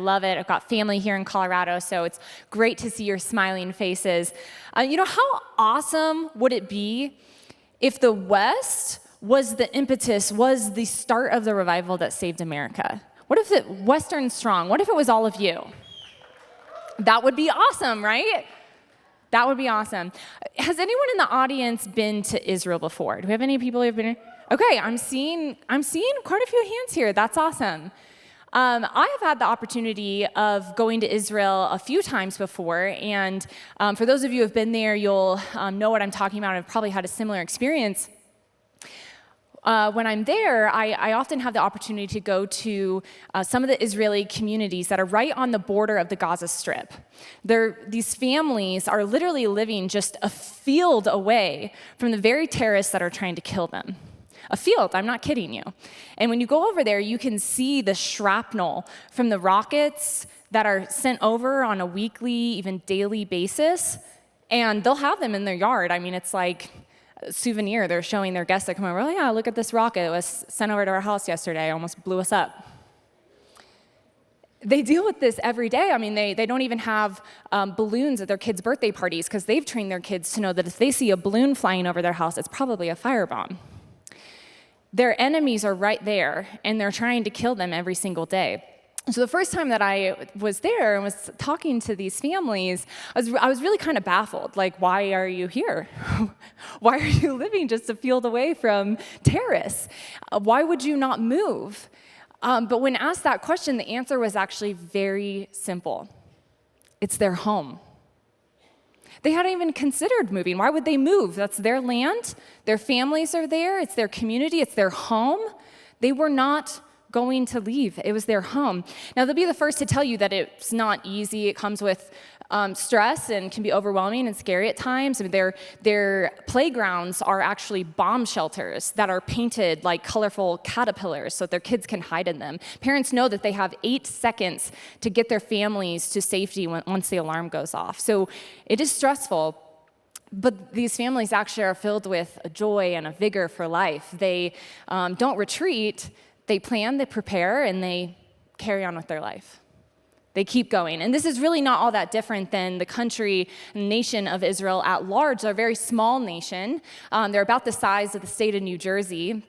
love it. I've got family here in Colorado, so it's great to see your smiling faces. How awesome would it be if the West was the impetus, was the start of the revival that saved America? What if it, Western Strong, what if it was all of you? That would be awesome, right? That would be awesome. Has anyone in the audience been to Israel before? Do we have any people who have been? Okay, I'm seeing quite a few hands here. That's awesome. I have had the opportunity of going to Israel a few times before, and for those of you who have been there, you'll know what I'm talking about. I've probably had a similar experience. When I'm there, I often have the opportunity to go to some of the Israeli communities that are right on the border of the Gaza Strip. These families are literally living just a field away from the very terrorists that are trying to kill them. A field, I'm not kidding you. And when you go over there, you can see the shrapnel from the rockets that are sent over on a weekly, even daily basis, and they'll have them in their yard. I mean, it's like souvenir. They're showing their guests that come over, oh yeah, look at this rocket. It was sent over to our house yesterday. Almost blew us up. They deal with this every day. I mean, they don't even have balloons at their kids' birthday parties because they've trained their kids to know that if they see a balloon flying over their house, it's probably a firebomb. Their enemies are right there, and they're trying to kill them every single day. So the first time that I was there and was talking to these families, I was really kind of baffled. Like, why are you here? Why are you living just a field away from terrorists? Why would you not move? But when asked that question, the answer was actually very simple. It's their home. They hadn't even considered moving. Why would they move? That's their land. Their families are there. It's their community. It's their home. They were not going to leave. It was their home. Now, they'll be the first to tell you that it's not easy. It comes with stress and can be overwhelming and scary at times. I mean, their playgrounds are actually bomb shelters that are painted like colorful caterpillars so that their kids can hide in them. Parents know that they have 8 seconds to get their families to safety once the alarm goes off. So it is stressful. But these families actually are filled with a joy and a vigor for life. They don't retreat. They plan, they prepare, and they carry on with their life. They keep going. And this is really not all that different than the country, nation of Israel at large. They're a very small nation. They're about the size of the state of New Jersey.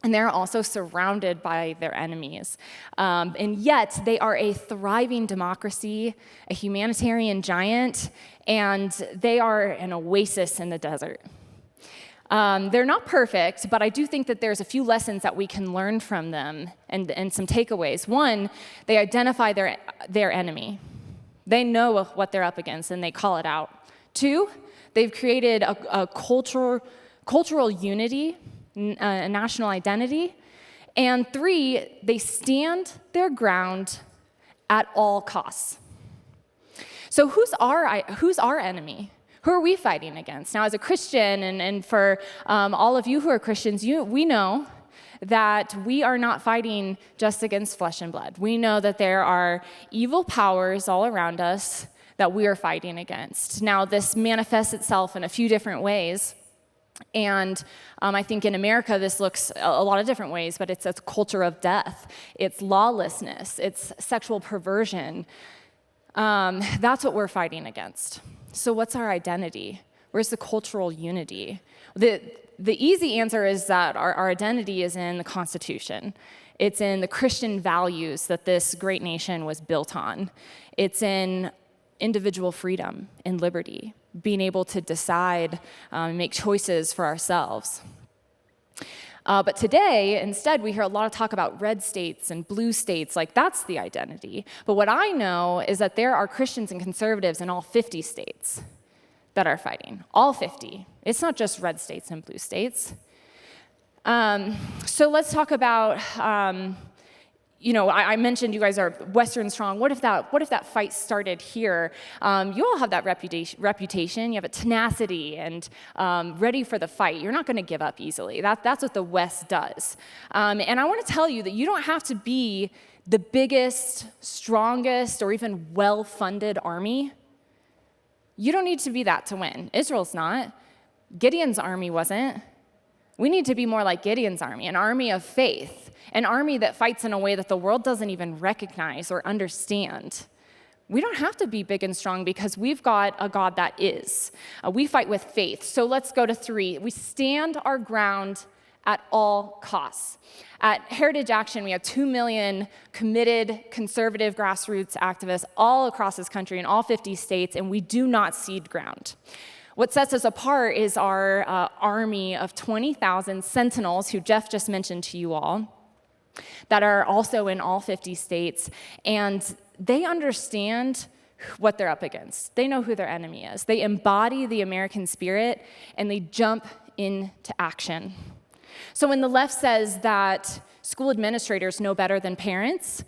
And they're also surrounded by their enemies. And yet, they are a thriving democracy, a humanitarian giant, and they are an oasis in the desert. They're not perfect, but I do think that there's a few lessons that we can learn from them and some takeaways. One, they identify their enemy. They know what they're up against, and they call it out. Two, they've created a cultural unity, a national identity. And three, they stand their ground at all costs. So who's our enemy? Who are we fighting against? Now, as a Christian, and for all of you who are Christians, we know that we are not fighting just against flesh and blood. We know that there are evil powers all around us that we are fighting against. Now, this manifests itself in a few different ways. And I think in America, this looks a lot of different ways, but it's a culture of death. It's lawlessness. It's sexual perversion. That's what we're fighting against. So what's our identity? Where's the cultural unity? The easy answer is that our identity is in the Constitution. It's in the Christian values that this great nation was built on. It's in individual freedom and liberty, being able to decide, make choices for ourselves. But today, instead, we hear a lot of talk about red states and blue states, like that's the identity. But what I know is that there are Christians and conservatives in all 50 states that are fighting, all 50. It's not just red states and blue states. So let's talk about, I mentioned you guys are Western Strong. What if that fight started here? You all have that reputation. You have a tenacity and ready for the fight. You're not going to give up easily. That's what the West does. And I want to tell you that you don't have to be the biggest, strongest, or even well-funded army. You don't need to be that to win. Israel's not. Gideon's army wasn't. We need to be more like Gideon's army, an army of faith, an army that fights in a way that the world doesn't even recognize or understand. We don't have to be big and strong because we've got a God that is. We fight with faith. So let's go to 3. We stand our ground at all costs. At Heritage Action, we have 2 million committed conservative grassroots activists all across this country in all 50 states, and we do not cede ground. What sets us apart is our army of 20,000 sentinels, who Jeff just mentioned to you all, that are also in all 50 states, and they understand what they're up against. They know who their enemy is. They embody the American spirit, and they jump into action. So when the left says that school administrators know better than parents,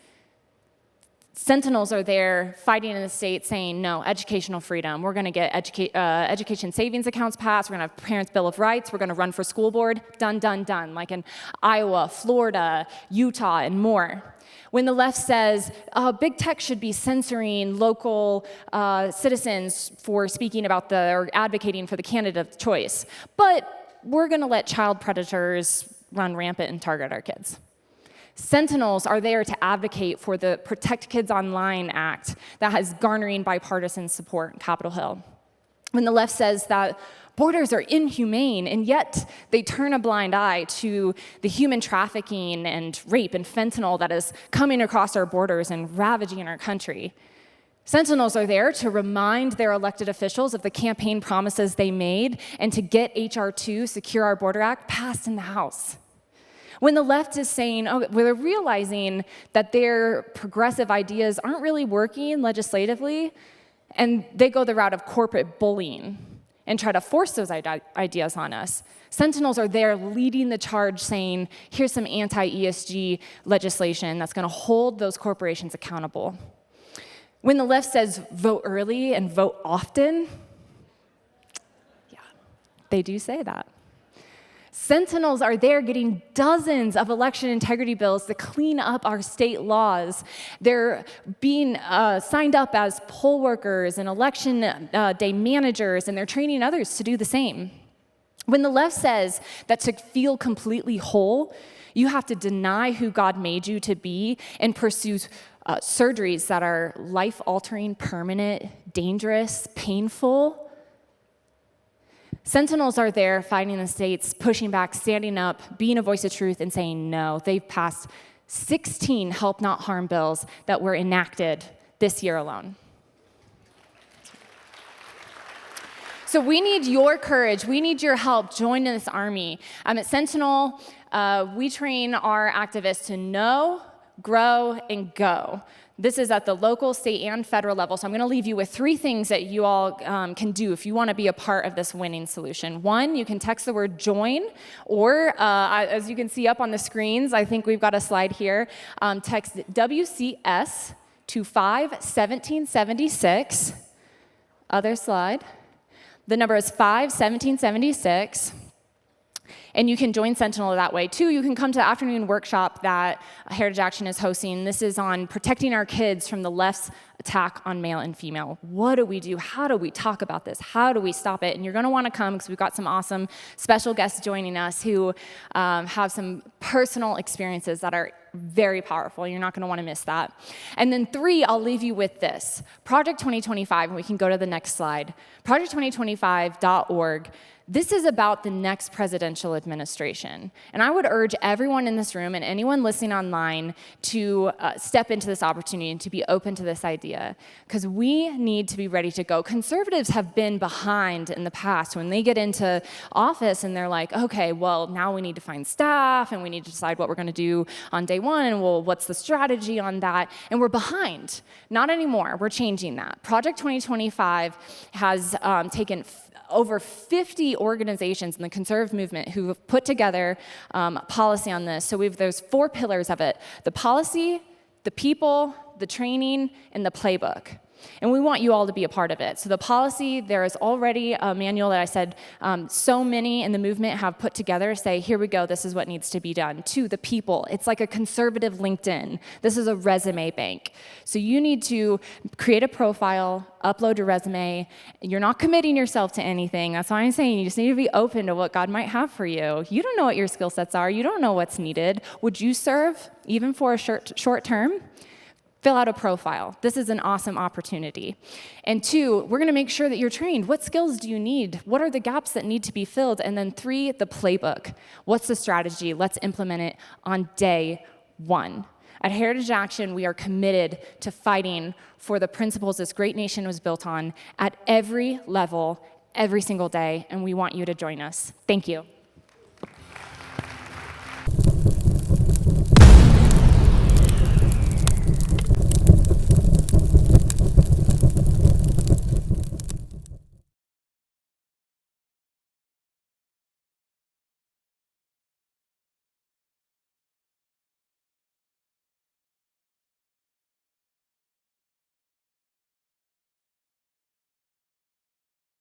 sentinels are there fighting in the state saying, no, educational freedom. We're going to get education savings accounts passed. We're going to have Parents' Bill of Rights. We're going to run for school board. Done, done, done, like in Iowa, Florida, Utah, and more. When the left says big tech should be censoring local citizens for speaking about or advocating for the candidate of choice, but we're going to let child predators run rampant and target our kids. Sentinels are there to advocate for the Protect Kids Online Act that has garnering bipartisan support in Capitol Hill. When the left says that borders are inhumane, and yet they turn a blind eye to the human trafficking and rape and fentanyl that is coming across our borders and ravaging our country. Sentinels are there to remind their elected officials of the campaign promises they made and to get H.R. 2, Secure Our Border Act, passed in the House. When the left is saying, they're realizing that their progressive ideas aren't really working legislatively, and they go the route of corporate bullying and try to force those ideas on us. Sentinels are there leading the charge saying, here's some anti-ESG legislation that's going to hold those corporations accountable. When the left says vote early and vote often, yeah, they do say that. Sentinels are there getting dozens of election integrity bills to clean up our state laws. They're being signed up as poll workers and election day managers, and they're training others to do the same. When the left says that to feel completely whole, you have to deny who God made you to be and pursue surgeries that are life-altering, permanent, dangerous, painful, sentinels are there fighting the states, pushing back, standing up, being a voice of truth, and saying no. They've passed 16 help not harm bills that were enacted this year alone. So we need your courage. We need your help. Join in this army. At Sentinel, we train our activists to know, grow, and go. This is at the local, state, and federal level. So I'm going to leave you with 3 things that you all can do if you want to be a part of this winning solution. 1, you can text the word join, or as you can see up on the screens, I think we've got a slide here, text WCS to 51776. Other slide. The number is 51776. And you can join Sentinel that way, too. You can come to the afternoon workshop that Heritage Action is hosting. This is on protecting our kids from the left's attack on male and female. What do we do? How do we talk about this? How do we stop it? And you're going to want to come because we've got some awesome special guests joining us who have some personal experiences that are very powerful. You're not going to want to miss that. And then 3, I'll leave you with this. Project 2025, and we can go to the next slide. Project2025.org. This is about the next presidential administration. And I would urge everyone in this room and anyone listening online to step into this opportunity and to be open to this idea, because we need to be ready to go. Conservatives have been behind in the past when they get into office and they're like, okay, well, now we need to find staff and we need to decide what we're going to do on day 1, and well, what's the strategy on that? And we're behind. Not anymore. We're changing that. Project 2025 has taken over 50 organizations in the conservative movement who have put together policy on this. So there's 4 pillars of it: the policy, the people, the training, and the playbook. And we want you all to be a part of it. So the policy, there is already a manual that I said so many in the movement have put together, say, here we go, this is what needs to be done. To the people, it's like a conservative LinkedIn. This is a resume bank. So you need to create a profile, upload your resume. You're not committing yourself to anything. That's why I'm saying you just need to be open to what God might have for you. You don't know what your skill sets are. You don't know what's needed. Would you serve, even for a short term? Fill out a profile. This is an awesome opportunity. And 2, we're gonna make sure that you're trained. What skills do you need? What are the gaps that need to be filled? And then 3, the playbook. What's the strategy? Let's implement it on day 1. At Heritage Action, we are committed to fighting for the principles this great nation was built on at every level, every single day, and we want you to join us. Thank you.